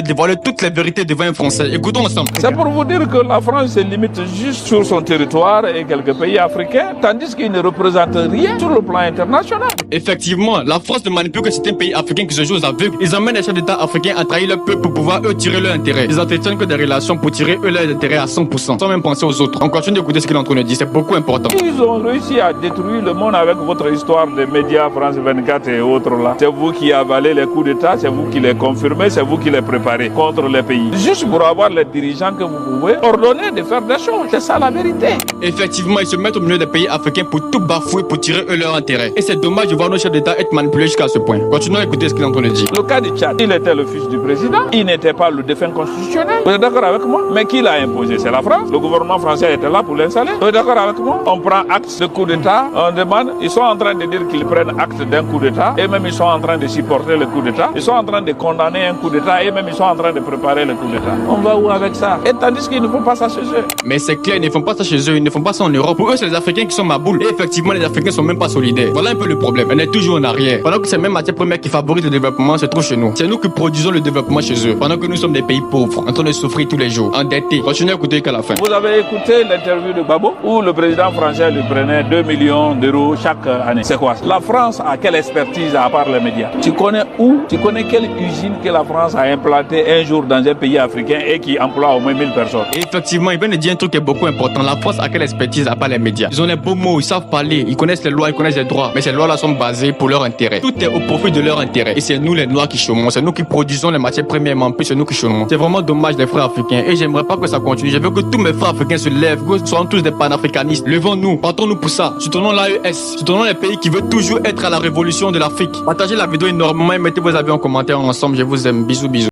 dévoiler toutes les vérités devant un Français. Écoutons ensemble. C'est pour vous dire que la France se limite juste sur son territoire et quelques pays africains, tandis qu'il ne représente rien sur le plan international. Effectivement, la France ne manipule que certains pays africains qui se jouent aux aveugles. Ils emmènent les chefs d'État africains à trahir leur peuple pour pouvoir eux tirer leur intérêt. Ils entretiennent que des relations pour tirer eux leur intérêt à 100%, sans même penser aux autres. On continue d'écouter ce qu'il est en train de dire, c'est beaucoup important. Ils ont réussi à détruire le monde avec votre histoire des médias France 24 et autres là. C'est vous qui avalez les coups d'État, c'est vous qui les confirmez, c'est vous qui les préparez contre les pays. Juste pour avoir les dirigeants que vous pouvez ordonner de faire des choses. C'est ça la vérité. Effectivement, ils se mettent au milieu des pays africains pour tout bafouer, pour tirer eux leur intérêt. Et c'est dommage de voir nos chefs d'État être manipulés jusqu'à ce point. Continuons à écouter ce qu'il est en train de dire. Le cas du Tchad, il était le fils du président, il n'était pas le défunt constitutionnel. Vous êtes d'accord avec moi? Mais qui l'a imposé? C'est la France. Le gouvernement français était là pour l'installer. Vous êtes d'accord avec moi? On prend acte de coup d'État, on demande, ils sont en train de dire qu'ils prennent acte d'un coup d'État, et même ils sont en train de supporter le coup d'État. Ils sont en train de condamner un coup d'État, et même ils sont en train de préparer le coup d'État. On va où avec ça? Et tandis qu'ils ne font pas ça chez eux. Mais c'est clair, ils ne font pas ça chez eux, ils ne font pas ça en Europe. Pour eux, c'est les Africains qui sont ma boule. Et effectivement, les Africains sont même pas solidaires. Voilà un peu le problème. On est toujours en arrière. Pendant que ces mêmes matières premières qui favorisent le développement se trouvent chez nous. C'est nous qui produisons le développement chez eux. Pendant que nous sommes des pays pauvres, en train de souffrir tous les jours, endettés. Continuez à écouter jusqu'à la fin. Vous avez écouté l'interview de Babo où le président français lui prenait 2 millions d'euros chaque année. C'est quoi? La France a quelle expertise à part les médias? Tu connais où? Tu connais quelle usine que la France a implantée un jour dans un pays africain et qui emploie au moins 1000 personnes? Et effectivement, il vient de dire un truc qui est beaucoup important. La France a quelle expertise à part les médias? Ils ont les beaux mots, ils savent parler, ils connaissent les lois, ils connaissent les droits. Mais ces lois-là sont basées pour leur intérêt. Tout est au profit de leur intérêt. Et c'est nous les Noirs qui chômons. C'est nous qui produisons les matières premières, puis c'est nous qui chômons. C'est vraiment dommage les frères africains. Et j'aimerais pas que ça continue. Je veux que tous mes frères africains se lèvent, que soyons tous des panafricanistes. Levons-nous, partons-nous pour ça. Soutenons l'AES, soutenons les pays qui veulent toujours être à la révolution de l'Afrique. Partagez la vidéo énormément et mettez vos avis en commentaire ensemble. Je vous aime. Bisous, bisous.